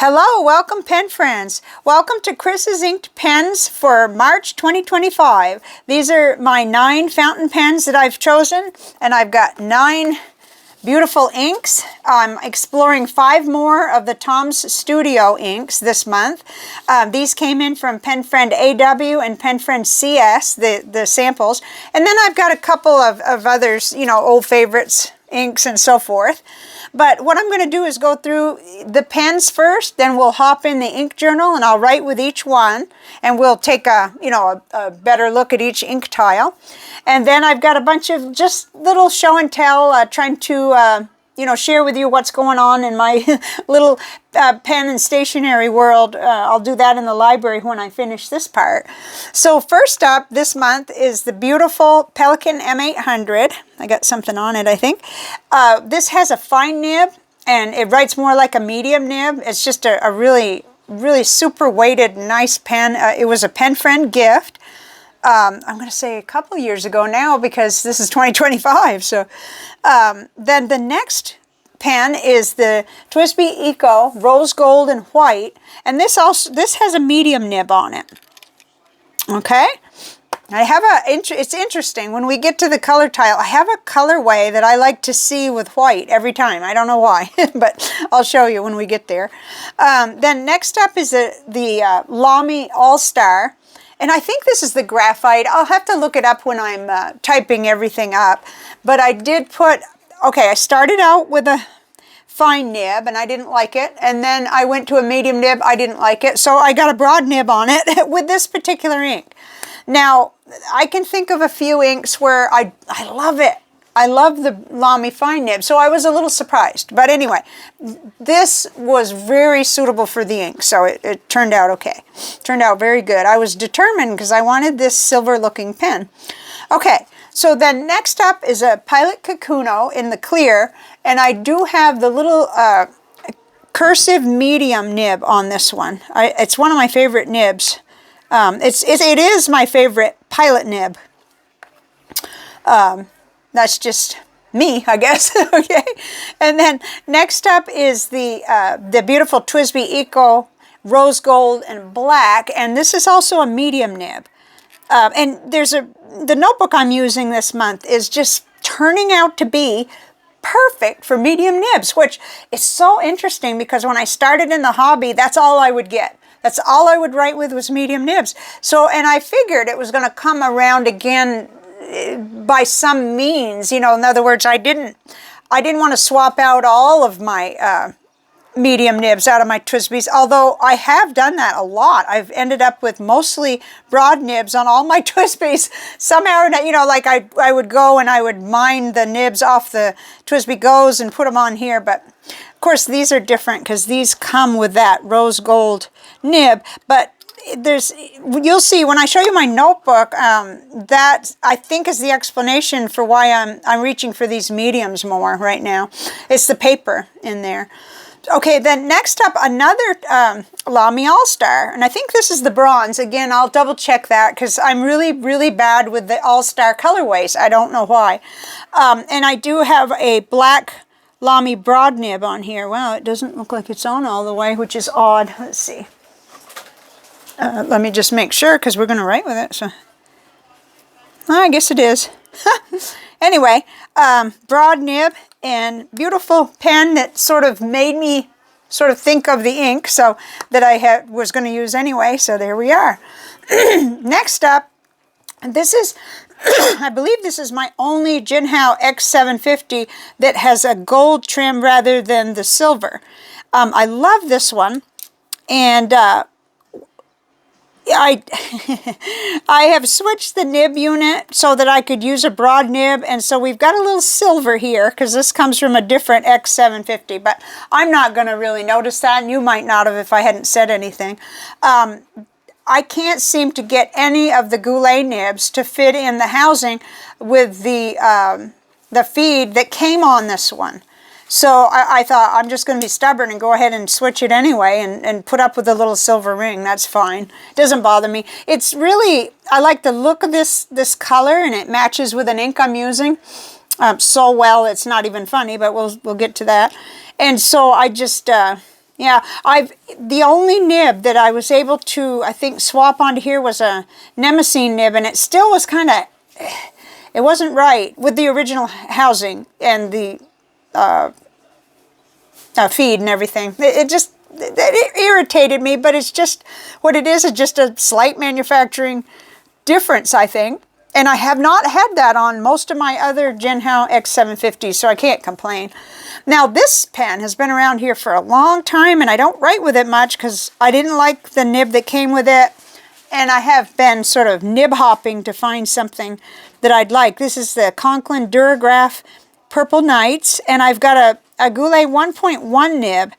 Hello, welcome pen friends. Welcome to Chris's Inked Pens for March 2025. These are my 9 fountain pens that I've chosen, and I've got 9 beautiful inks. I'm exploring 5 more of the Tom's Studio inks this month. These came in from Pen Friend AW and Pen Friend CS, the samples. And then I've got a couple of others, you know, old favorites, inks and so forth. But what I'm going to do is go through the pens first, then we'll hop in the ink journal and I'll write with each one, and we'll take a better look at each ink tile. And then I've got a bunch of just little show and tell, trying to share with you what's going on in my little pen and stationery world. I'll do that in the library when I finish this part. So first up this month is the beautiful Pelikan M800. I got something on it, I think. This has a fine nib, and it writes more like a medium nib. It's just a really, really super weighted, nice pen. It was a Pen Friend gift. I'm going to say a couple years ago now, because this is 2025. So then the next pen is the TWSBI Eco Rose Gold and White, and this has a medium nib on it. Okay, I have it's interesting when we get to the color tile. I have a colorway that I like to see with white every time. I don't know why, but I'll show you when we get there. Then next up is the Lamy All-Star. And I think this is the graphite. I'll have to look it up when I'm typing everything up. But I did put, I started out with a fine nib and I didn't like it. And then I went to a medium nib, I didn't like it. So I got a broad nib on it with this particular ink. Now, I can think of a few inks where I love it. I love the Lamy fine nib, so I was a little surprised. But anyway, this was very suitable for the ink, so it turned out okay. Turned out very good. I was determined because I wanted this silver-looking pen. Okay, so then next up is a Pilot Kakuno in the clear, and I do have the little cursive medium nib on this one. It's one of my favorite nibs. It is my favorite Pilot nib. That's just me, I guess. Okay, and then next up is the beautiful TWSBI Eco Rose Gold and Black, and this is also a medium nib. And the notebook I'm using this month is just turning out to be perfect for medium nibs, which is so interesting because when I started in the hobby, that's all I would get. That's all I would write with was medium nibs. So, and I figured it was going to come around again by some means, in other words, I didn't want to swap out all of my medium nibs out of my TWSBIs, although I have done that a lot. I've ended up with mostly broad nibs on all my TWSBIs somehow, like I would go and I would mine the nibs off the TWSBI Go's and put them on here, but of course these are different because these come with that rose gold nib, but you'll see when I show you my notebook, that I think is the explanation for why I'm reaching for these mediums more right now. It's the paper in there. Okay, then next up, another Lamy All-Star, and I think this is the bronze. Again, I'll double check that because I'm really, really bad with the All-Star colorways. I don't know why. And I do have a black Lamy broad nib on here. Wow, it doesn't look like it's on all the way, which is odd. Let's see. Let me just make sure because we're going to write with it. So, I guess it is. Anyway, broad nib and beautiful pen that sort of made me sort of think of the ink, so that I was going to use anyway. So there we are. Next up, this is, I believe this is my only Jinhao X750 that has a gold trim rather than the silver. I love this one, and I have switched the nib unit so that I could use a broad nib, and so we've got a little silver here because this comes from a different X750, but I'm not going to really notice that, and you might not have if I hadn't said anything. I can't seem to get any of the Goulet nibs to fit in the housing with the feed that came on this one. So I thought I'm just going to be stubborn and go ahead and switch it anyway and put up with a little silver ring. That's fine. It doesn't bother me. It's really, I like the look of this color, and it matches with an ink I'm using so well it's not even funny, but we'll get to that. And so I just Yeah, the only nib that I was able to, I think, swap onto here was a Nemesis nib, and it still was kind of, it wasn't right with the original housing and the feed and everything. It irritated me, but it's just what it is just a slight manufacturing difference, I think. And I have not had that on most of my other Jinhao X750s, so I can't complain. Now, this pen has been around here for a long time, and I don't write with it much because I didn't like the nib that came with it. And I have been sort of nib hopping to find something that I'd like. This is the Conklin Duragraph Purple Nights, and I've got a Goulet 1.1 nib.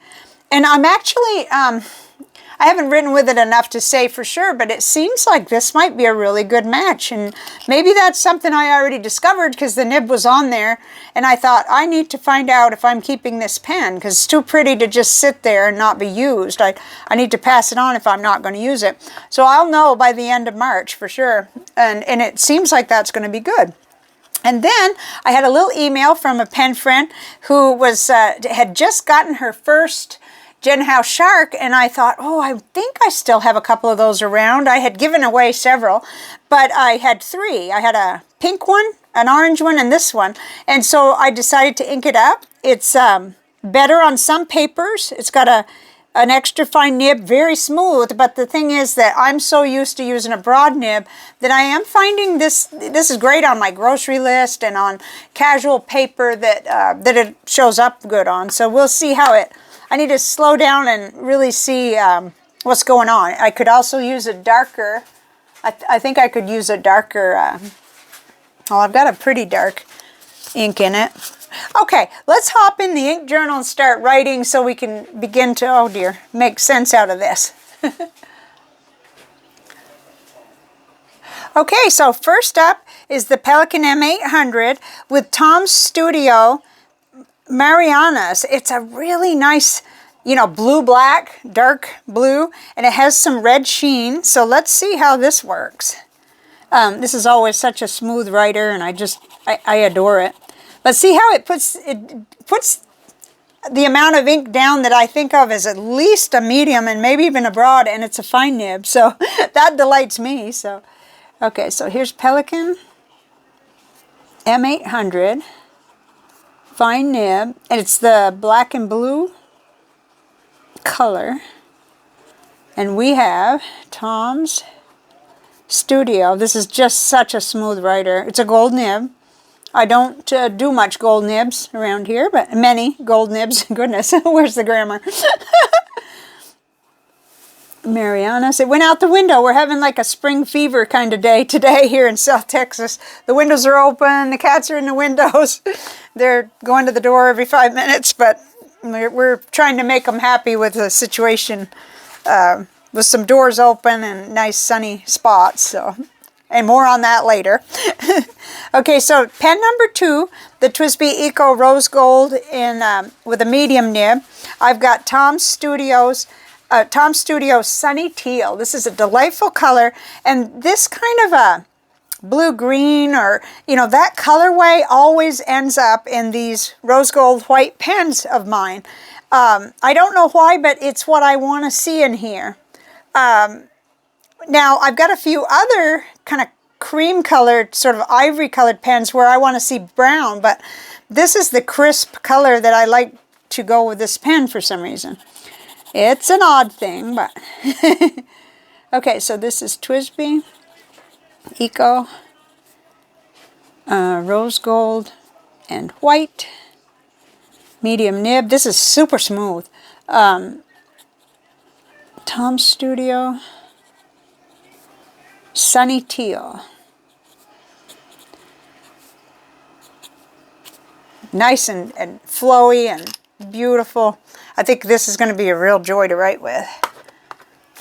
And I'm actually, I haven't written with it enough to say for sure, but it seems like this might be a really good match. And maybe that's something I already discovered because the nib was on there. And I thought, I need to find out if I'm keeping this pen because it's too pretty to just sit there and not be used. I need to pass it on if I'm not going to use it. So I'll know by the end of March for sure. And it seems like that's going to be good. And then I had a little email from a pen friend who had just gotten her first Jinhao Shark, and I thought, oh, I think I still have a couple of those around. I had given away several, but I had 3. I had a pink one, an orange one, and this one. And so I decided to ink it up. It's better on some papers. It's got an extra fine nib, very smooth, but the thing is that I'm so used to using a broad nib that I am finding this is great on my grocery list and on casual paper that it shows up good on. So we'll see how I need to slow down and really see what's going on. I could also use a darker, I think I could use a darker, well, I've got a pretty dark ink in it. Okay, let's hop in the ink journal and start writing so we can begin to, oh dear, make sense out of this. Okay, so first up is the Pelikan M800 with Tom's Studio Marianas. It's a really nice, blue-black, dark blue, and it has some red sheen. So let's see how this works. This is always such a smooth writer, and I adore it. Let's see how it puts the amount of ink down that I think of as at least a medium and maybe even a broad, and it's a fine nib. So that delights me. So, okay, so here's Pelikan M800. Fine nib, and it's the black and blue color. And we have Tom's Studio. This is just such a smooth writer. It's a gold nib. I don't do much gold nibs around here, but many gold nibs. Goodness, where's the grammar? Marianas. It went out the window. We're having like a spring fever kind of day today here in South Texas. The windows are open. The cats are in the windows. They're going to the door every 5 minutes, but we're trying to make them happy with the situation with some doors open and nice sunny spots. So, and more on that later. Okay, so pen number 2, the TWSBI Eco Rose Gold with a medium nib. I've got Tom Studio Sunny Teal. This is a delightful color, and this kind of a blue-green or, that colorway always ends up in these rose gold white pens of mine. I don't know why, but it's what I want to see in here. Now, I've got a few other kind of cream-colored, sort of ivory-colored pens where I want to see brown, but this is the crisp color that I like to go with this pen for some reason. It's an odd thing, but... Okay, so this is TWSBI Eco Rose Gold and White. Medium nib. This is super smooth. Tom Studio Sunny Teal. Nice and flowy and beautiful. I think this is going to be a real joy to write with.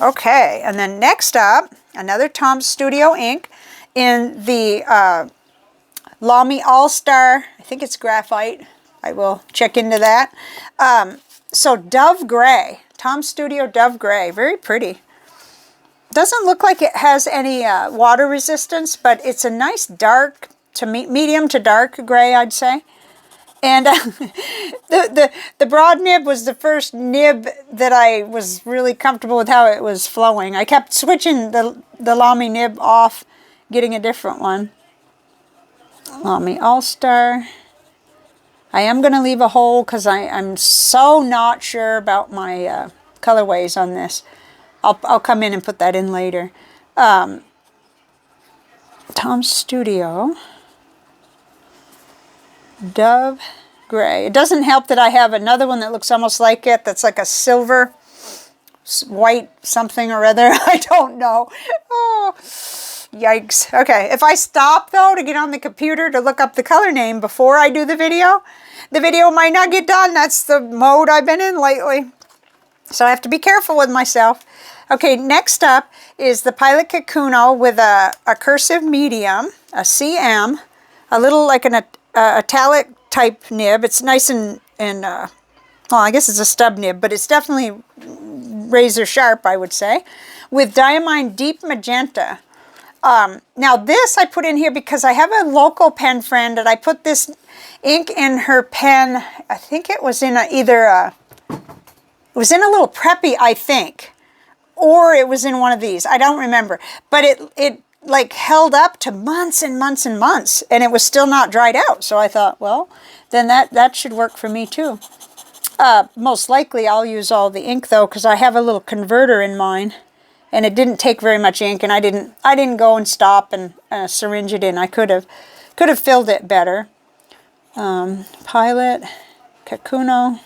Okay, and then next up, another Tom Studio ink in the Lamy All-Star, I think it's graphite. I will check into that. So Dove Gray, Tom Studio Dove Gray, very pretty. Doesn't look like it has any water resistance, but it's a nice dark to medium to dark gray, I'd say. And the broad nib was the first nib that I was really comfortable with how it was flowing. I kept switching the Lamy nib off, getting a different one. Lamy All-Star. I am going to leave a hole because I'm so not sure about my colorways on this. I'll come in and put that in later. Tom's Studio. Dove Gray. It doesn't help that I have another one that looks almost like it. That's like a silver, white something or other. I don't know. Oh, yikes. Okay, if I stop though to get on the computer to look up the color name before I do the video might not get done. That's the mode I've been in lately. So I have to be careful with myself. Okay, next up is the Pilot Kakuno with a cursive medium, a CM, a little like an italic type nib. It's nice and well, I guess it's a stub nib, but it's definitely razor sharp, I would say, with Diamine Deep Magenta. Now this I put in here because I have a local pen friend and I put this ink in her pen. I think it was in it was in a little preppy, I think, or it was in one of these. I don't remember, but it like held up to months and months and months, and it was still not dried out. So I thought, well, then that should work for me too. Most likely I'll use all the ink though, because I have a little converter in mine, and it didn't take very much ink, and I didn't go and stop and syringe it in. I could have filled it better. Pilot Kakuno.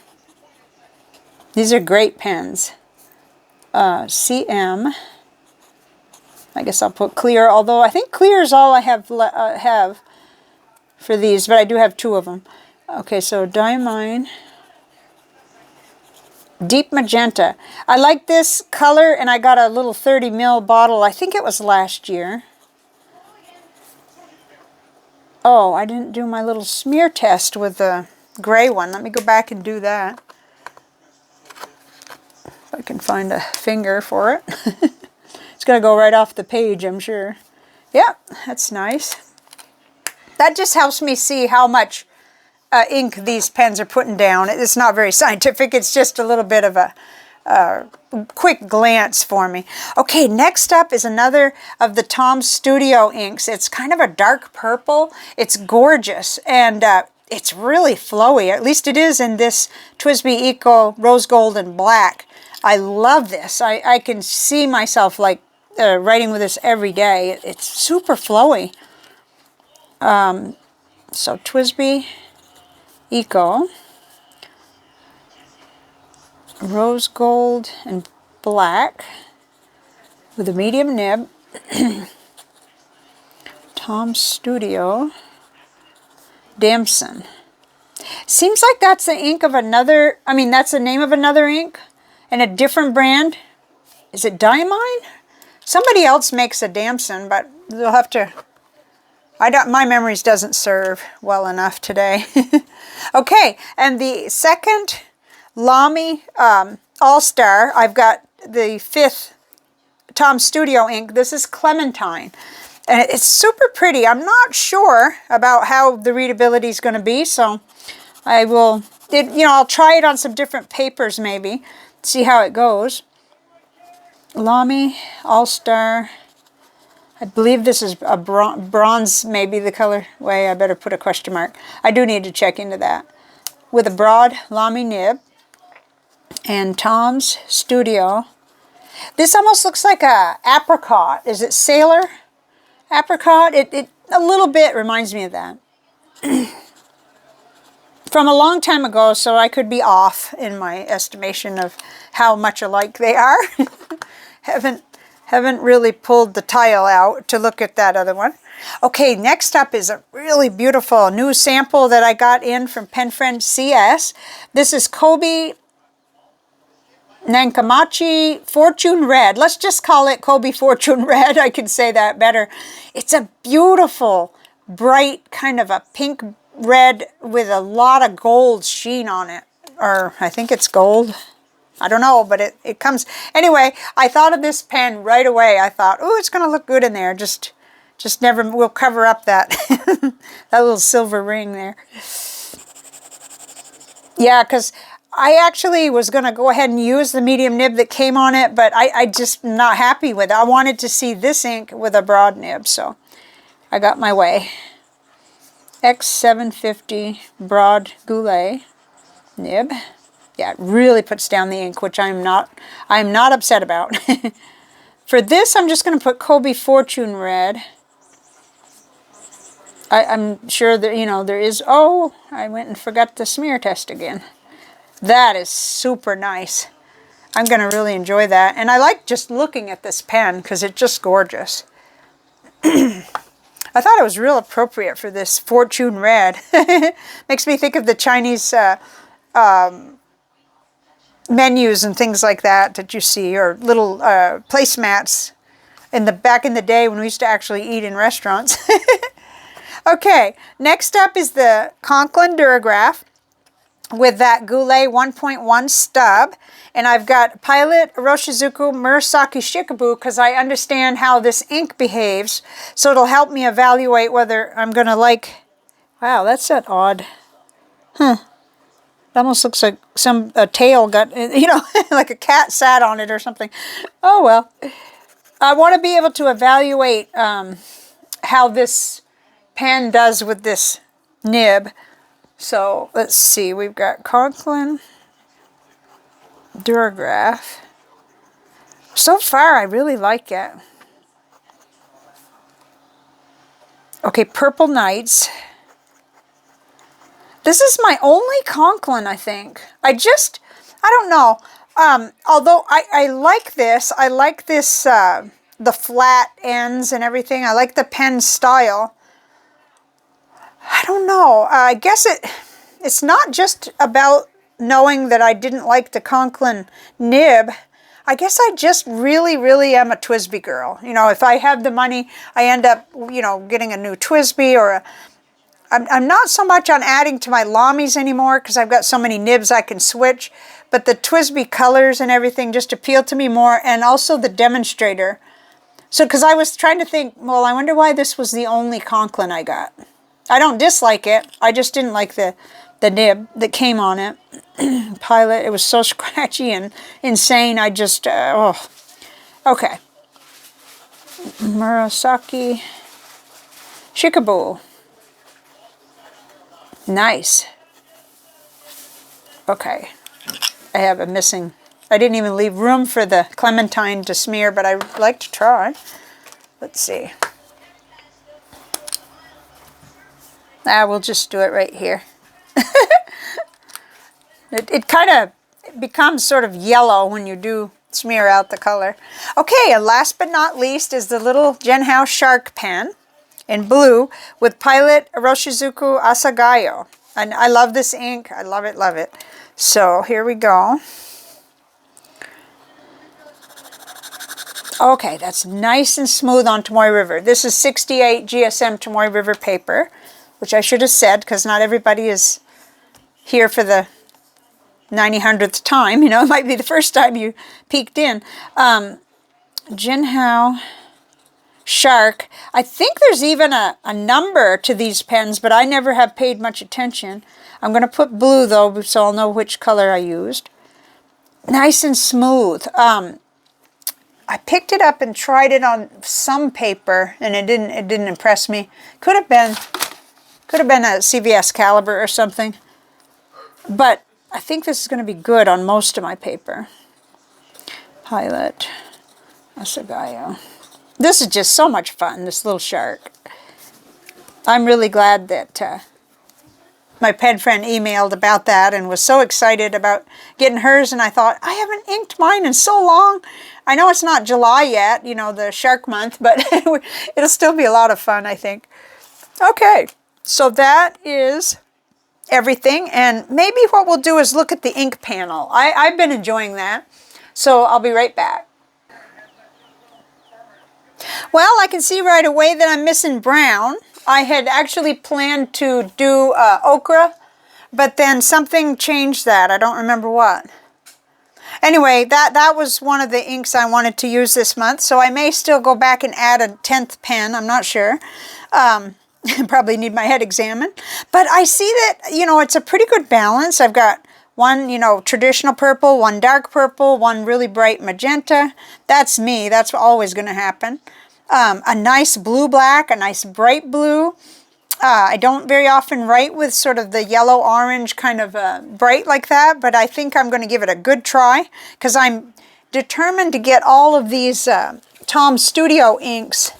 These are great pens. CM. I guess I'll put clear, although I think clear is all I have for these, but I do have two of them. Okay, so Diamine Deep Magenta. I like this color, and I got a little 30 ml bottle. I think it was last year. Oh, I didn't do my little smear test with the gray one. Let me go back and do that. If I can find a finger for it. It's going to go right off the page, I'm sure. Yeah, that's nice. That just helps me see how much ink these pens are putting down. It's not very scientific. It's just a little bit of a quick glance for me. Okay, next up is another of the Tom's Studio inks. It's kind of a dark purple. It's gorgeous, and it's really flowy. At least it is in this TWSBI Eco Rose Gold and Black. I love this. I can see myself like writing with this every day. It's super flowy. So TWSBI Eco Rose Gold and Black with a medium nib. Tom's Studio Damson. Seems like that's the ink of another, I mean, that's the name of another ink and a different brand. Is it Diamine? Somebody else makes a Damson, but they'll have to, my memories doesn't serve well enough today. Okay, and the second Lamy All-Star, I've got the 5th Tom's Studio ink. This is Clementine. And it's super pretty. I'm not sure about how the readability is going to be, so I will, I'll try it on some different papers maybe, see how it goes. Lamy All-Star. I believe this is a bronze, maybe the colorway. I better put a question mark. I do need to check into that. With a broad Lamy nib. And Tom's Studio. This almost looks like a apricot. Is it Sailor? Apricot? It a little bit reminds me of that. From a long time ago, so I could be off in my estimation of how much alike they are. Haven't really pulled the tile out to look at that other one. Okay, next up is a really beautiful new sample that I got in from Pen Friend CS. This is Kobe Nankamachi Fortune Red. Let's just call it Kobe Fortune Red. I can say that better. It's a beautiful, bright, kind of a pink red with a lot of gold sheen on it. Or I think it's gold. I don't know, but it comes. Anyway, I thought of this pen right away. I thought, oh, it's going to look good in there. Just never, we'll cover up that, that little silver ring there. Yeah, because I actually was going to go ahead and use the medium nib that came on it, but I just not happy with it. I wanted to see this ink with a broad nib, so I got my way. X750 broad goulet nib. Yeah, it really puts down the ink, which I'm not upset about. For this, I'm just going to put Kobe Fortune Red. I'm sure that, you know, there is... Oh, I went and forgot the smear test again. That is super nice. I'm going to really enjoy that. And I like just looking at this pen because it's just gorgeous. I thought it was real appropriate for this Fortune Red. Makes me think of the Chinese menus and things like that you see, or little placemats back in the day when we used to actually eat in restaurants. Okay, next up is the Conklin Durograph with that Goulet 1.1 stub. And I've got Pilot Iroshizuku Murasaki Shikabu because I understand how this ink behaves. So it'll help me evaluate whether I'm going to like... Wow, that's that odd. Huh. It almost looks like a tail got, you know, like a cat sat on it or something. Oh, well. I want to be able to evaluate how this pen does with this nib. So let's see, we've got Conklin Durograph. So far, I really like it. Okay, Purple Nights. This is my only Conklin, I think. I don't know. Although I like this. I like this, the flat ends and everything. I like the pen style. I don't know. I guess it's not just about knowing that I didn't like the Conklin nib. I guess I just really, really am a TWSBI girl. You know, if I have the money, I end up, you know, getting a new TWSBI or I'm not so much on adding to my Lamies anymore because I've got so many nibs I can switch. But the TWSBI colors and everything just appeal to me more, and also the demonstrator. So, because I was trying to think, well, I wonder why this was the only Conklin I got. I don't dislike it. I just didn't like the nib that came on it. Pilot, it was so scratchy and insane. I just, oh. Okay. Murasaki Shikabu. Nice. Okay. I have a missing... I didn't even leave room for the Clementine to smear, but I'd like to try. Let's see. We'll just do it right here. It kind of becomes sort of yellow when you do smear out the color. Okay, and last but not least is the little Genhao Shark pen in blue with Pilot Iroshizuku Asagayo. And I love this ink. I love it, love it. So here we go. Okay, that's nice and smooth on Tomoe River. This is 68 GSM Tomoe River paper, which I should have said because not everybody is here for the 900th time. You know, it might be the first time you peeked in. Genhao Shark. I think there's even a number to these pens, but I never have paid much attention. I'm going to put blue, though, so I'll know which color I used. Nice and smooth. I picked it up and tried it on some paper, and it didn't impress me. Could have been a CVS caliber or something. But I think this is going to be good on most of my paper. Pilot Asagayo. This is just so much fun, this little shark. I'm really glad that my pen friend emailed about that and was so excited about getting hers, and I thought, I haven't inked mine in so long. I know it's not July yet, you know, the shark month, but it'll still be a lot of fun, I think. Okay, so that is everything, and maybe what we'll do is look at the ink panel. I've been enjoying that, so I'll be right back. Well, I can see right away that I'm missing brown. I had actually planned to do ochre, but then something changed that. I don't remember what. Anyway, that was one of the inks I wanted to use this month, so I may still go back and add a 10th pen. I'm not sure. Probably need my head examined. But I see that, you know, it's a pretty good balance. I've got One, you know, traditional purple, one dark purple, one really bright magenta. That's me. That's always going to happen. A nice blue-black, a nice bright blue. I don't very often write with sort of the yellow-orange kind of bright like that, but I think I'm going to give it a good try because I'm determined to get all of these Tom Studio inks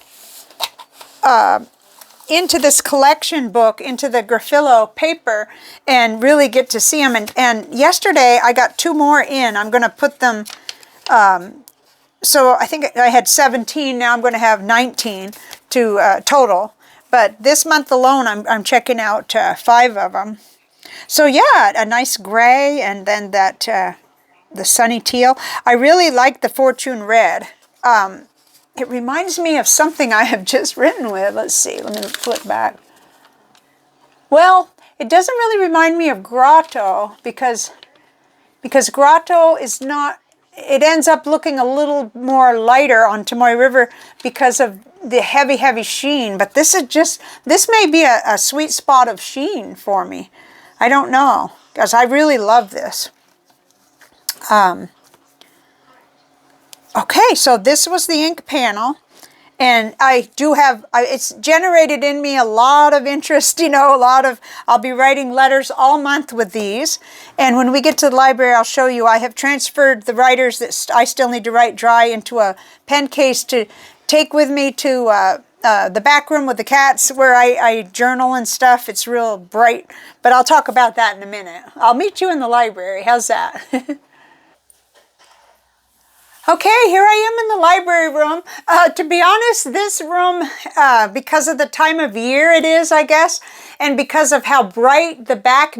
into this collection book, into the Graphilo paper, and really get to see them. And yesterday I got 2 more in. I'm going to put them, so I think I had 17, now I'm going to have 19 to total. But this month alone I'm checking out 5 of them. So yeah, a nice gray, and then that the sunny teal. I really like the Fortune Red. It reminds me of something I have just written with. Let's see, let me flip back. Well, it doesn't really remind me of Grotto because Grotto is not, it ends up looking a little more lighter on Tomoe River because of the heavy, heavy sheen. But this is just, this may be a sweet spot of sheen for me. I don't know, because I really love this. Okay, so this was the ink panel, and I do have, it's generated in me a lot of interest, you know, I'll be writing letters all month with these, and when we get to the library, I'll show you, I have transferred the writers that I still need to write dry into a pen case to take with me to the back room with the cats where I journal and stuff. It's real bright, but I'll talk about that in a minute. I'll meet you in the library. How's that? Okay, here I am in the library room. To be honest, this room, because of the time of year it is, I guess, and because of how bright the back,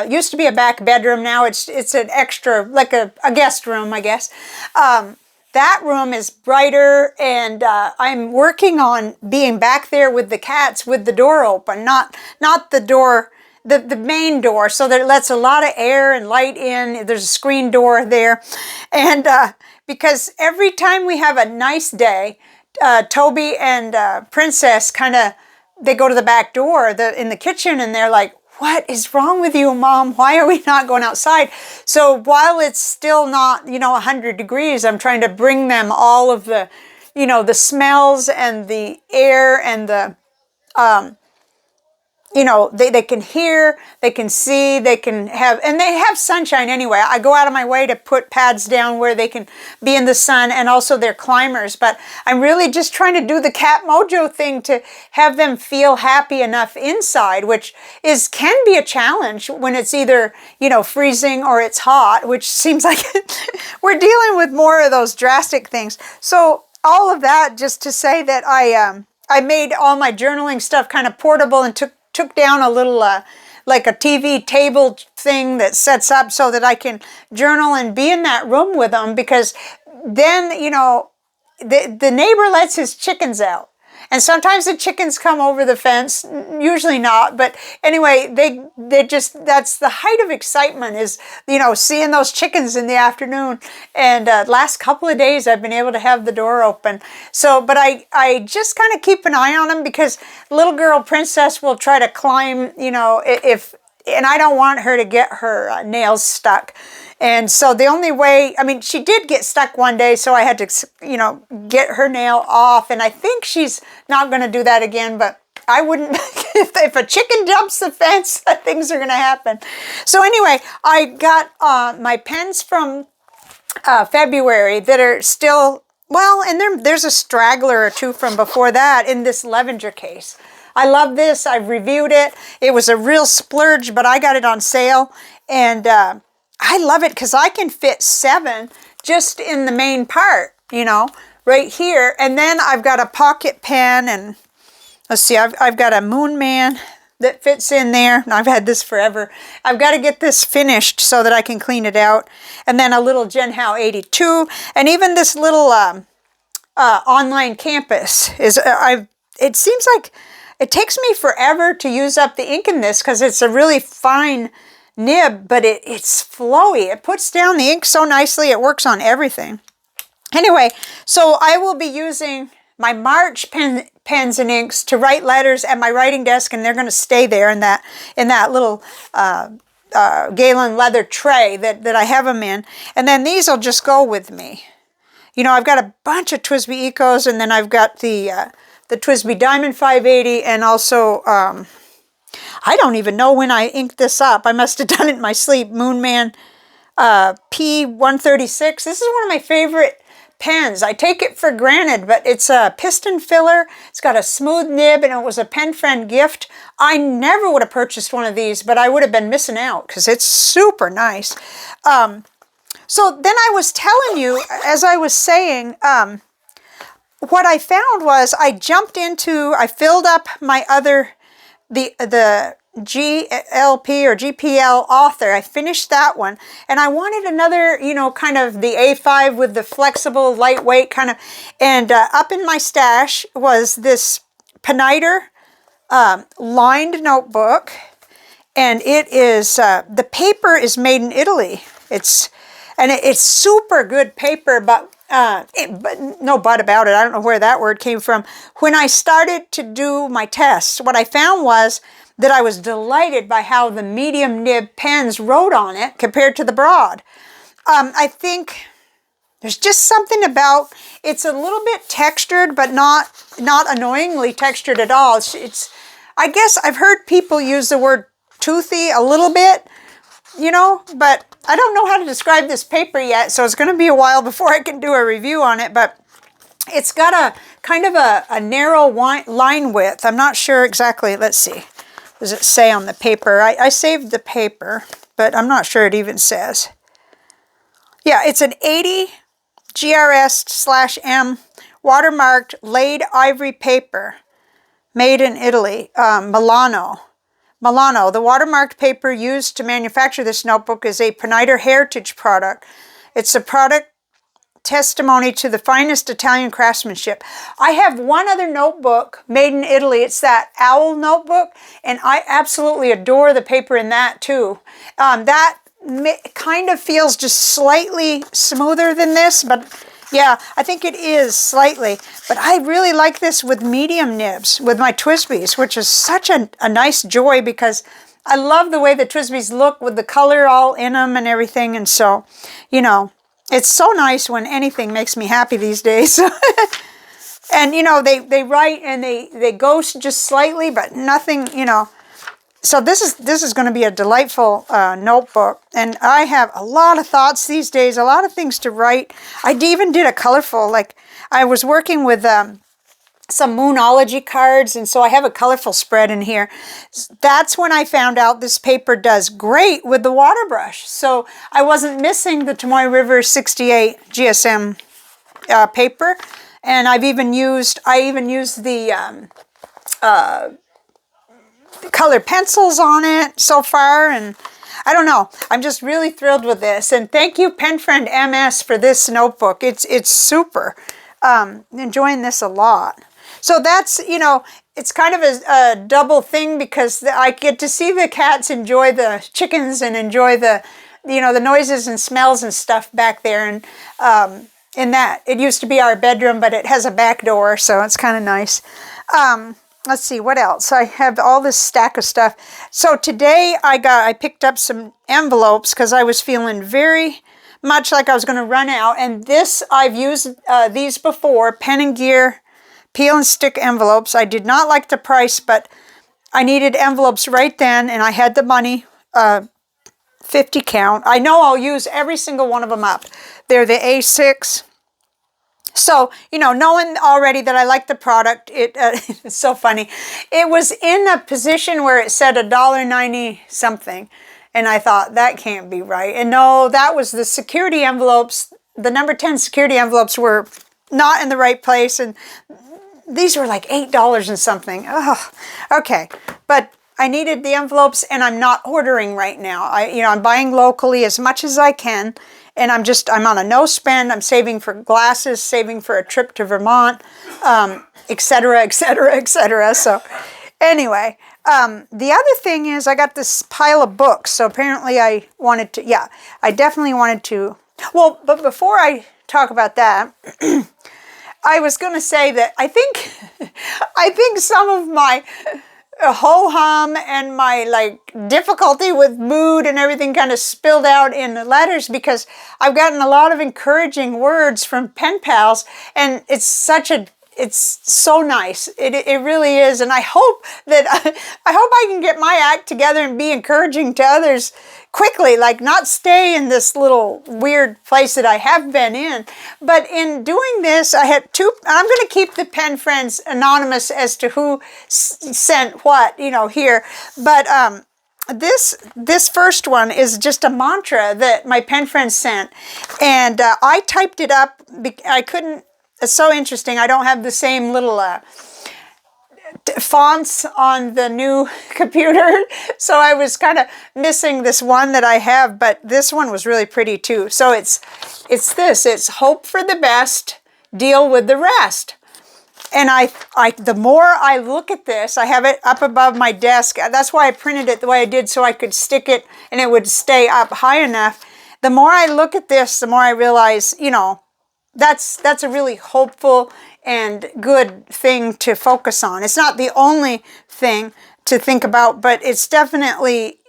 used to be a back bedroom, now it's an extra, like a guest room, I guess. That room is brighter, and I'm working on being back there with the cats with the door open, not the door, the main door, so that it lets a lot of air and light in. There's a screen door there, and because every time we have a nice day, Toby and Princess they go to the back door in the kitchen, and they're like, "What is wrong with you, Mom? Why are we not going outside?" So while it's still not, 100 degrees, I'm trying to bring them all of the, the smells and the air and the, they can hear, they can see, they can have, and they have sunshine anyway. I go out of my way to put pads down where they can be in the sun, and also they're climbers. But I'm really just trying to do the Cat Mojo thing to have them feel happy enough inside, which can be a challenge when it's either, freezing or it's hot, which seems like we're dealing with more of those drastic things. So all of that just to say that I made all my journaling stuff kind of portable and took down a little, like a TV table thing that sets up so that I can journal and be in that room with them, because then, the neighbor lets his chickens out. And sometimes the chickens come over the fence, usually not, but anyway, they just, that's the height of excitement is, seeing those chickens in the afternoon. And last couple of days I've been able to have the door open. So, but I just kind of keep an eye on them, because little girl Princess will try to climb, and I don't want her to get her nails stuck. And so the only way, she did get stuck one day, so I had to, get her nail off. And I think she's not going to do that again, but I wouldn't, if a chicken jumps the fence, things are going to happen. So anyway, I got my pens from February that are still, well, and there's a straggler or two from before that in this Levenger case. I love this. I've reviewed it. It was a real splurge, but I got it on sale. And I love it because I can fit 7 just in the main part, right here. And then I've got a pocket pen, and let's see, I've got a Moon Man that fits in there. I've had this forever. I've got to get this finished so that I can clean it out. And then a little Genhao 82. And even this little online campus is, it seems like it takes me forever to use up the ink in this because it's a really fine nib, but it's flowy. It puts down the ink so nicely. It works on everything. Anyway, so I will be using my March pens and inks to write letters at my writing desk, and they're going to stay there in that little Galen leather tray that I have them in. And then these will just go with me. You know, I've got a bunch of TWSBI Ecos, and then I've got the TWSBI Diamond 580, and also, I don't even know when I inked this up. I must have done it in my sleep. Moonman P136. This is one of my favorite pens. I take it for granted, but it's a piston filler. It's got a smooth nib, and it was a pen friend gift. I never would have purchased one of these, but I would have been missing out because it's super nice. So then I was telling you, as I was saying, what I found was I filled up my other, the GLP or GPL author. I finished that one, and I wanted another, you know, kind of the A5 with the flexible, lightweight kind of, and up in my stash was this Peniter lined notebook, and it is, the paper is made in Italy. It's super good paper, but no but about it. I don't know where that word came from. When I started to do my tests, what I found was that I was delighted by how the medium nib pens wrote on it compared to the broad. I think there's just something about, it's a little bit textured, but not annoyingly textured at all. It's I guess I've heard people use the word toothy a little bit, you know, but I don't know how to describe this paper yet, so it's going to be a while before I can do a review on it, but it's got a kind of a narrow line width. I'm not sure exactly. Let's see. Does it say on the paper? I saved the paper, but I'm not sure it even says. Yeah, it's an 80 GRS/M watermarked laid ivory paper made in Italy, Milano. Milano. The watermarked paper used to manufacture this notebook is a Peniter heritage product. It's a product testimony to the finest Italian craftsmanship. I have one other notebook made in Italy. It's that owl notebook, and I absolutely adore the paper in that too. That kind of feels just slightly smoother than this, but yeah, I think it is slightly. But I really like this with medium nibs, with my TWSBIs, which is such a nice joy because I love the way the TWSBIs look with the color all in them and everything. And so, you know, it's so nice when anything makes me happy these days. And, you know, they write and they ghost just slightly, but nothing, you know. So this is going to be a delightful notebook. And I have a lot of thoughts these days, a lot of things to write. I even did a colorful, like I was working with some Moonology cards, and so I have a colorful spread in here. That's when I found out this paper does great with the water brush. So I wasn't missing the Tomoe River 68 GSM paper, and I even used the color pencils on it so far, and I don't know. I'm just really thrilled with this, and thank you Pen Friend MS for this notebook. It's super. Enjoying this a lot. So that's, you know, it's kind of a double thing because I get to see the cats enjoy the chickens and enjoy the, you know, the noises and smells and stuff back there. And in that, it used to be our bedroom, but it has a back door, so it's kind of nice. Let's see, what else? I have all this stack of stuff. So today I picked up some envelopes because I was feeling very much like I was going to run out. And this, I've used these before, Pen & Gear peel and stick envelopes. I did not like the price, but I needed envelopes right then, and I had the money, 50 count. I know I'll use every single one of them up. They're the A6. So, you know, knowing already that I like the product, it's so funny. It was in a position where it said $1.90 something, and I thought, that can't be right. And no, that was the security envelopes. The number 10 security envelopes were not in the right place, and these were like $8 and something. Oh, okay. But I needed the envelopes, and I'm not ordering right now. I'm buying locally as much as I can, and I'm on a no spend. I'm saving for glasses, saving for a trip to Vermont, et cetera, et cetera, et cetera. So anyway, the other thing is I got this pile of books. So apparently I definitely wanted to. Well, but before I talk about that, I was going to say that I think some of my ho-hum and my like difficulty with mood and everything kind of spilled out in the letters, because I've gotten a lot of encouraging words from pen pals, and it's so nice. It really is. And I hope that I hope I can get my act together and be encouraging to others quickly, like not stay in this little weird place that I have been in. But in doing this, I had I'm going to keep the pen friends anonymous as to who sent what, here. But this first one is just a mantra that my pen friend sent, and I typed it up. I couldn't. It's so interesting. I don't have the same little fonts on the new computer, so I was kind of missing this one that I have, but this one was really pretty too. So it's hope for the best, deal with the rest. And the more I look at this, I have it up above my desk. That's why I printed it the way I did, so I could stick it and it would stay up high enough. The more I look at this, the more I realize, that's a really hopeful and good thing to focus on. It's not the only thing to think about, but it's definitely,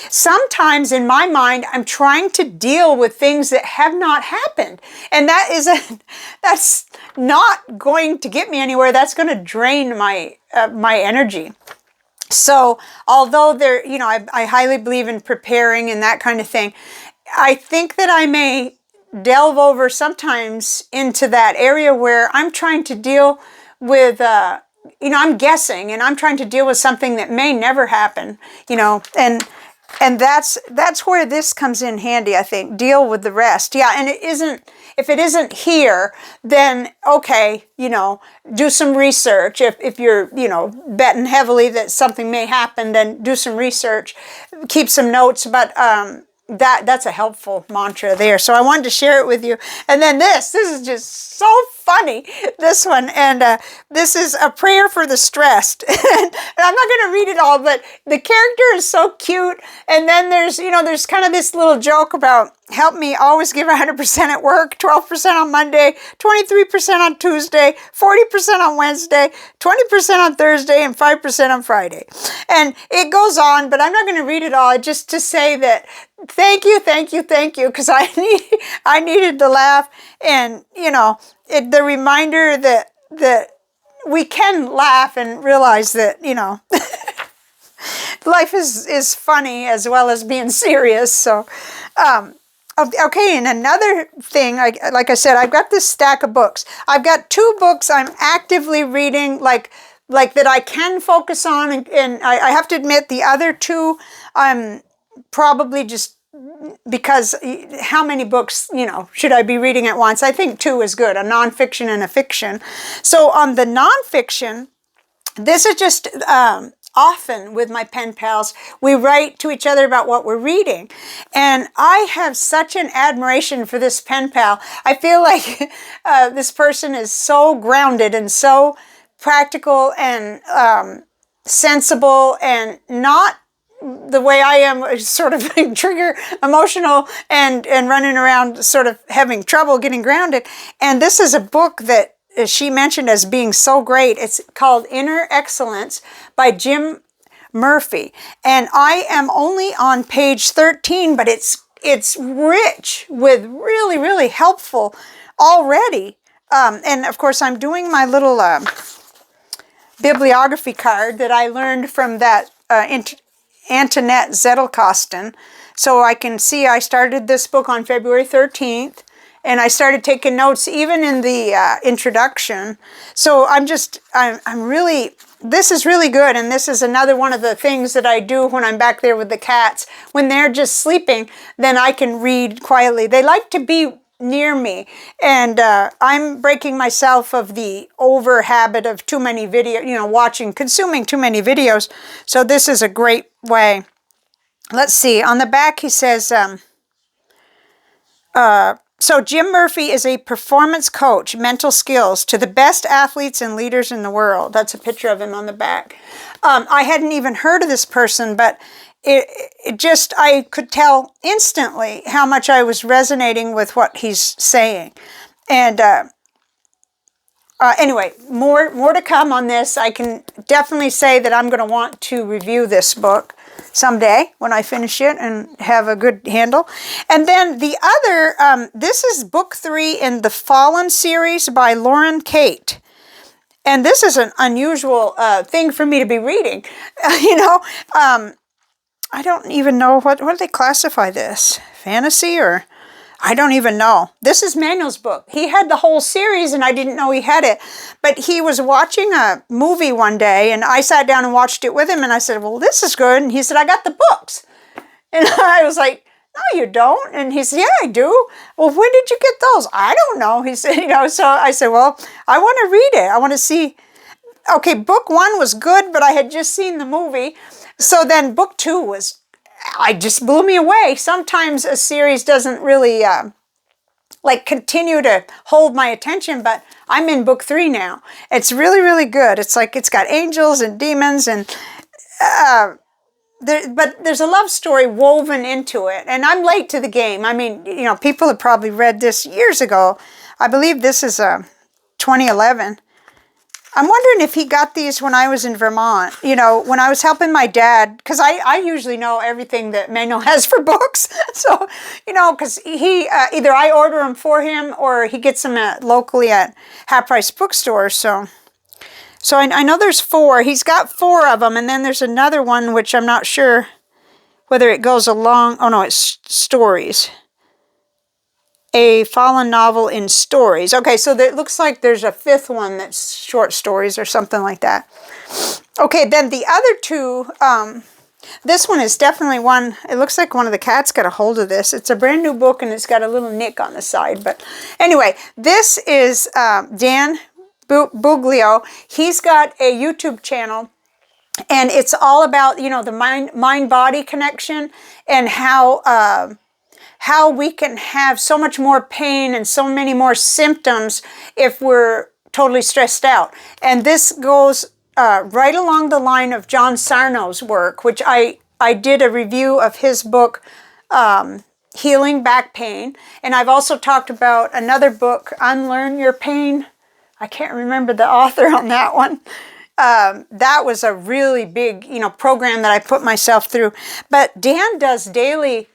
sometimes in my mind, I'm trying to deal with things that have not happened. And that's not going to get me anywhere. That's going to drain my energy. So although I highly believe in preparing and that kind of thing, I think that I may delve over sometimes into that area where I'm trying to deal with, I'm guessing, and I'm trying to deal with something that may never happen, and that's where this comes in handy, I think. Deal with the rest. Yeah, and if it isn't here, then okay, do some research. If you're, betting heavily that something may happen, then do some research, keep some notes, but that's a helpful mantra there. So I wanted to share it with you. And then this is just so funny, this one. And this is a prayer for the stressed. And I'm not going to read it all, but the character is so cute. And then there's kind of this little joke about help me always give 100% at work, 12% on Monday, 23% on Tuesday, 40% on Wednesday, 20% on Thursday, and 5% on Friday. And it goes on, but I'm not going to read it all, just to say that thank you, because I needed to laugh, and the reminder that we can laugh and realize that life is funny as well as being serious. So okay, and another thing, like I said, I've got this stack of books. I've got 2 books I'm actively reading, like that I can focus on, and I have to admit the other 2 I'm probably just, because how many books, should I be reading at once? I think 2 is good, a nonfiction and a fiction. So on the nonfiction, this is just often with my pen pals, we write to each other about what we're reading. And I have such an admiration for this pen pal. I feel like this person is so grounded and so practical and sensible, and not the way I am, sort of trigger emotional and running around sort of having trouble getting grounded. And this is a book that she mentioned as being so great. It's called Inner Excellence by Jim Murphy. And I am only on page 13, but it's rich with really, really helpful already. And of course, I'm doing my little bibliography card that I learned from that Antoinette Zettelkasten. So I can see I started this book on February 13th. And I started taking notes even in the introduction. So I'm really, this is really good. And this is another one of the things that I do when I'm back there with the cats. When they're just sleeping, then I can read quietly. They like to be near me. And I'm breaking myself of the over habit of too many videos, consuming too many videos. So this is a great way. Let's see. On the back, he says, so Jim Murphy is a performance coach, mental skills to the best athletes and leaders in the world. That's a picture of him on the back. I hadn't even heard of this person, but I could tell instantly how much I was resonating with what he's saying. And anyway, more to come on this. I can definitely say that I'm going to want to review this book someday when I finish it and have a good handle. And then the other, this is book 3 in the Fallen series by Lauren Kate. And this is an unusual thing for me to be reading. I don't even know, what do they classify this? Fantasy or... I don't even know. This is Manuel's book. He had the whole series and I didn't know he had it. But he was watching a movie one day and I sat down and watched it with him and I said, well, this is good. And he said, I got the books. And I was like, no, you don't. And he said, yeah, I do. Well, when did you get those? I don't know. He said, so I said, well, I want to read it. I want to see. Okay, book 1 was good, but I had just seen the movie. So then book 2 was... I just blew me away. Sometimes a series doesn't really continue to hold my attention, but I'm in book 3 now. It's really, really good. It's like it's got angels and demons and but there's a love story woven into it. And I'm late to the game. I mean, people have probably read this years ago. I believe this is 2011. I'm wondering if he got these when I was in Vermont, when I was helping my dad, because I usually know everything that Manuel has for books. So, because he, either I order them for him or he gets them locally at half-price bookstores. So I know there's 4. He's got 4 of them, and then there's another one, which I'm not sure whether it goes along. Oh, no, it's stories. A fallen novel in stories. Okay, so it looks like there's a 5th one that's short stories or something like that. Okay, then the other 2, this one is definitely one, it looks like one of the cats got a hold of this. It's a brand new book and it's got a little nick on the side. But anyway, this is Dan Buglio. He's got a YouTube channel and it's all about, the mind-body connection and how we can have so much more pain and so many more symptoms if we're totally stressed out. And this goes right along the line of John Sarno's work, which I did a review of his book, Healing Back Pain. And I've also talked about another book, Unlearn Your Pain. I can't remember the author on that one. That was a really big, program that I put myself through. But Dan does daily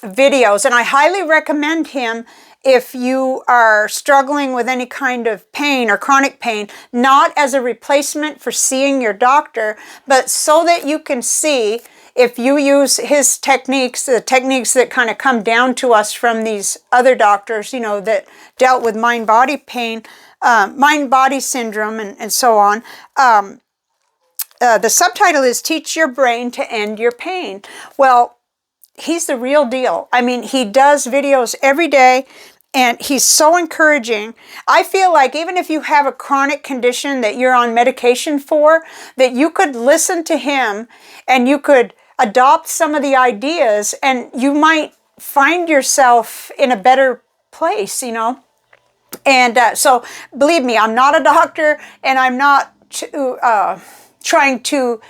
videos, and I highly recommend him if you are struggling with any kind of pain or chronic pain, not as a replacement for seeing your doctor, but so that you can see if you use his techniques, the techniques that kind of come down to us from these other doctors, that dealt with mind-body pain, mind-body syndrome, and so on. The subtitle is Teach Your Brain to End Your Pain. Well, he's the real deal. I mean, he does videos every day and he's so encouraging. I feel like even if you have a chronic condition that you're on medication for, that you could listen to him and you could adopt some of the ideas and you might find yourself in a better place, And so believe me, I'm not a doctor and I'm not trying to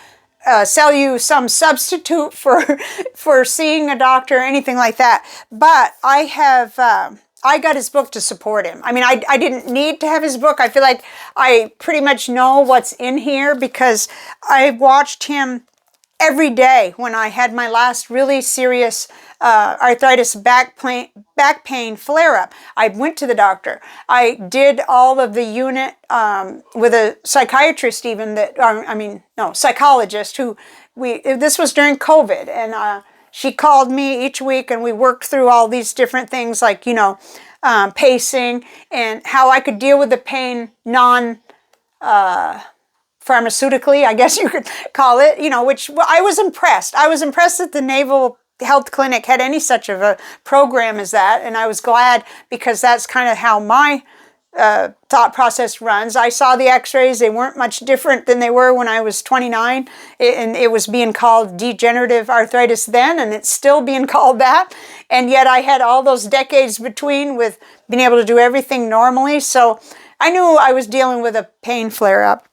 sell you some substitute for seeing a doctor or anything like that. But I got his book to support him. I mean, I didn't need to have his book. I feel like I pretty much know what's in here because I watched him every day when I had my last really serious arthritis back pain flare-up. I went to the doctor. I did all of the unit with a psychiatrist even psychologist this was during COVID. And she called me each week and we worked through all these different things like, pacing and how I could deal with the pain pharmaceutically, I guess you could call it, which I was impressed. I was impressed that the Naval Health Clinic had any such of a program as that. And I was glad because that's kind of how my thought process runs. I saw the x-rays. They weren't much different than they were when I was 29. And it was being called degenerative arthritis then, and it's still being called that. And yet I had all those decades between with being able to do everything normally. So I knew I was dealing with a pain flare-up.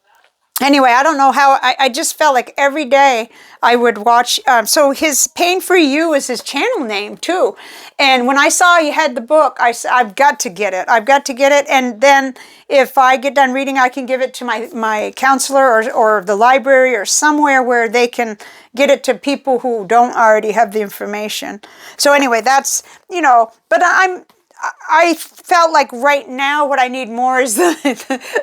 anyway, I don't know how, I just felt like every day I would watch. So his Pain for You is his channel name too. And when I saw he had the book, I said, I've got to get it. I've got to get it. And then if I get done reading, I can give it to my counselor or the library or somewhere where they can get it to people who don't already have the information. So anyway, that's, but I felt like right now what I need more is the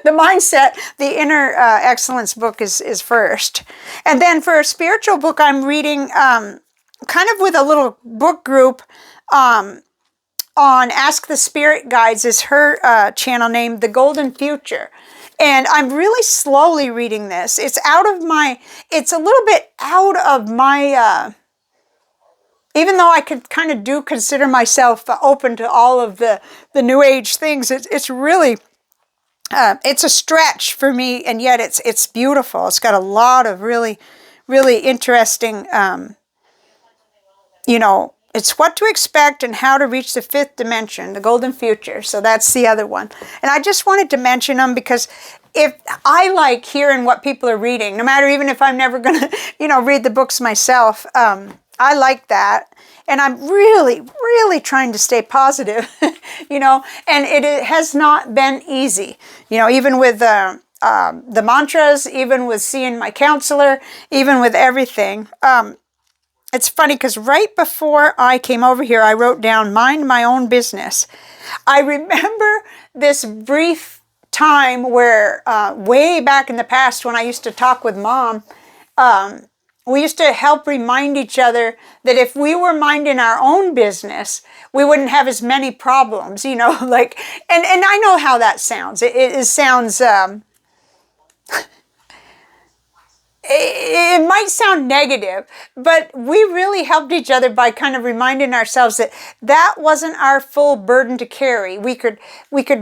mindset. The Inner Excellence book is first. And then for a spiritual book, I'm reading kind of with a little book group on Ask the Spirit Guides is her channel name, The Golden Future. And I'm really slowly reading this. It's a little bit out of my... even though I could kind of consider myself open to all of the New Age things, it's really, it's a stretch for me, and yet it's beautiful. It's got a lot of really, really interesting, it's what to expect and how to reach the fifth dimension, the golden future. So that's the other one. And I just wanted to mention them because if I like hearing what people are reading, no matter even if I'm never going to, read the books myself, I like that. And I'm really, really trying to stay positive, and it has not been easy, even with the mantras, even with seeing my counselor, even with everything. It's funny because right before I came over here, I wrote down, mind my own business. I remember this brief time where way back in the past when I used to talk with Mom, we used to help remind each other that if we were minding our own business, we wouldn't have as many problems, and I know how that sounds. It sounds, it might sound negative, but we really helped each other by kind of reminding ourselves that wasn't our full burden to carry. We could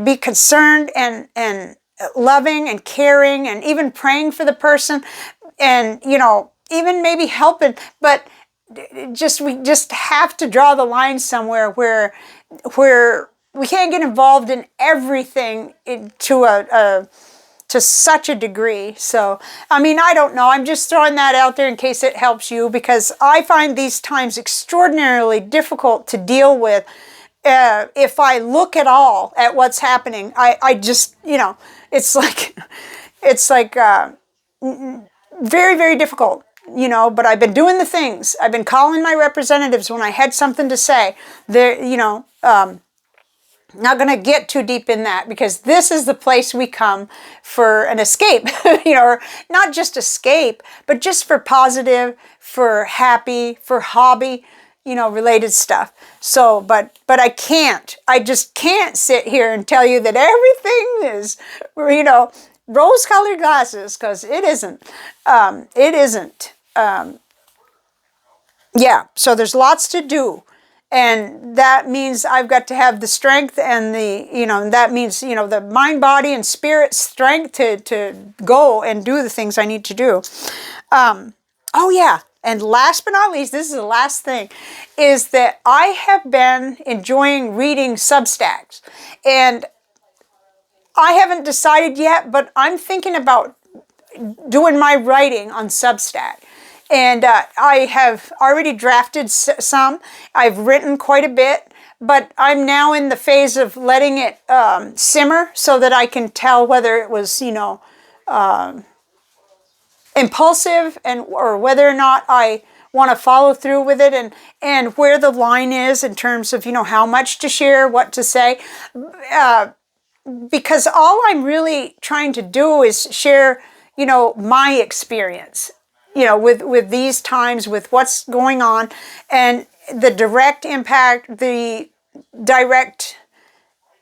be concerned and loving and caring and even praying for the person and, even maybe helping, but we just have to draw the line somewhere where we can't get involved in everything to such a degree. So, I don't know. I'm just throwing that out there in case it helps you, because I find these times extraordinarily difficult to deal with. If I look at all at what's happening, I just, it's like very, very difficult. But I've been doing the things. I've been calling my representatives when I had something to say. They're, not going to get too deep in that, because this is the place we come for an escape, or not just escape, but just for positive, for happy, for hobby, related stuff. So, but I just can't sit here and tell you that everything is, rose-colored glasses, because it isn't. It isn't. Yeah, so there's lots to do. And that means I've got to have the strength and that means, the mind, body, and spirit strength to go and do the things I need to do. Oh yeah, and last but not least, this is the last thing, is that I have been enjoying reading Substacks. And I haven't decided yet, but I'm thinking about doing my writing on Substack. And I have already drafted some. I've written quite a bit, but I'm now in the phase of letting it simmer so that I can tell whether it was, impulsive or whether or not I want to follow through with it, and where the line is in terms of, how much to share, what to say. Because all I'm really trying to do is share, my experience, with these times, with what's going on, and the direct impact, the direct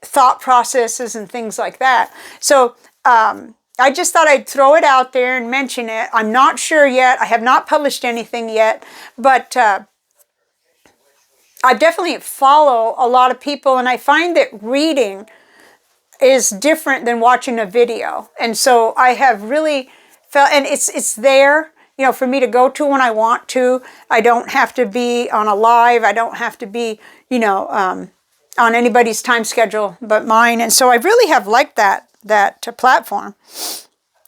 thought processes and things like that. So I just thought I'd throw it out there and mention it. I'm not sure yet. I have not published anything yet, but I definitely follow a lot of people, and I find that reading is different than watching a video. And so I have really felt, and it's there, for me to go to when I want to. I don't have to be on a live. I don't have to be, on anybody's time schedule but mine. And so I really have liked that platform.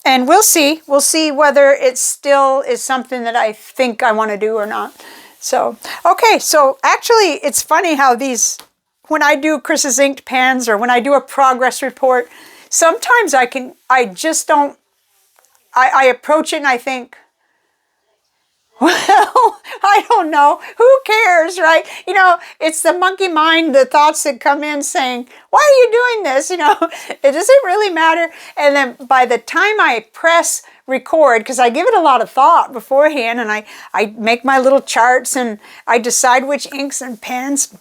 And we'll see. We'll see whether it still is something that I think I want to do or not. So, okay. So actually, it's funny how when I do Chris's Inked Pens or when I do a progress report, sometimes I just don't, I approach it and I think, well, I don't know. Who cares, right? You know, it's the monkey mind, the thoughts that come in saying, why are you doing this? You know, it doesn't really matter. And then by the time I press record, because I give it a lot of thought beforehand, and I make my little charts and I decide which inks and pens.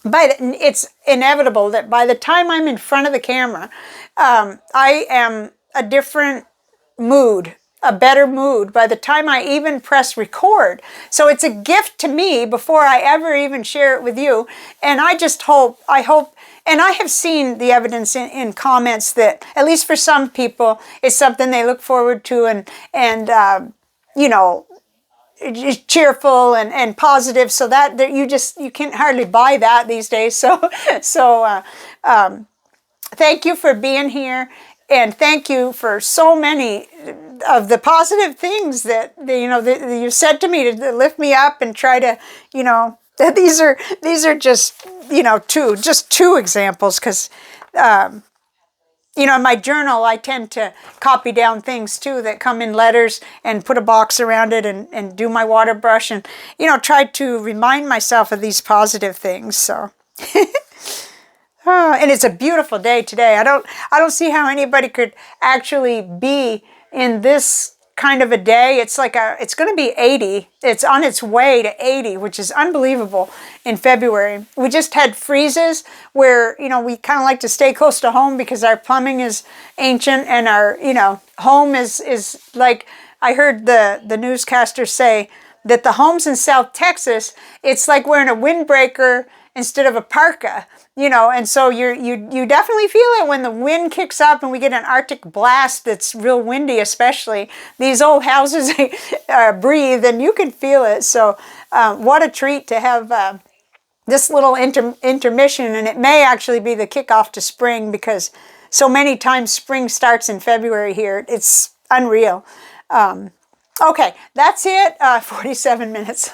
But it's inevitable that by the time I'm in front of the camera, I am a different mood, a better mood by the time I even press record. So it's a gift to me before I ever even share it with you. And I just hope, and I have seen the evidence in comments that, at least for some people, it's something they look forward to and you know, cheerful and positive, so that you can't hardly buy that these days. So thank you for being here, and thank you for so many of the positive things that you said to me to lift me up and try to, that these are just two examples, because in my journal, I tend to copy down things too that come in letters and put a box around it and do my water brush and, try to remind myself of these positive things. So, and it's a beautiful day today. I don't see how anybody could actually be in this kind of a day. It's going to be 80. It's on its way to 80, which is unbelievable in February. We just had freezes where, we kind of like to stay close to home because our plumbing is ancient and our, home is like, I heard the newscaster say that the homes in South Texas, it's like wearing a windbreaker instead of a parka, and so you definitely feel it when the wind kicks up and we get an Arctic blast that's real windy, especially. These old houses breathe and you can feel it. So what a treat to have this little intermission, and it may actually be the kickoff to spring, because so many times spring starts in February here. It's unreal. Okay, that's it. 47 minutes.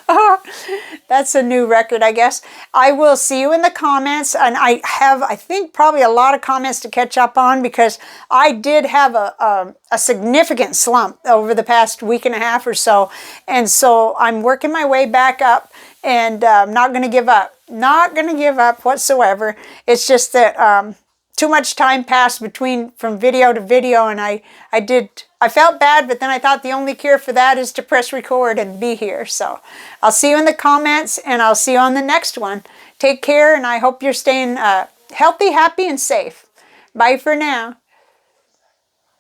That's a new record, I guess. I will see you in the comments, and I think, probably a lot of comments to catch up on, because I did have a significant slump over the past week and a half or so, and so I'm working my way back up, and I'm not going to give up. Not going to give up whatsoever. It's just that too much time passed from video to video, and I felt bad, but then I thought the only cure for that is to press record and be here. So I'll see you in the comments, and I'll see you on the next one. Take care, and I hope you're staying healthy, happy, and safe. Bye for now.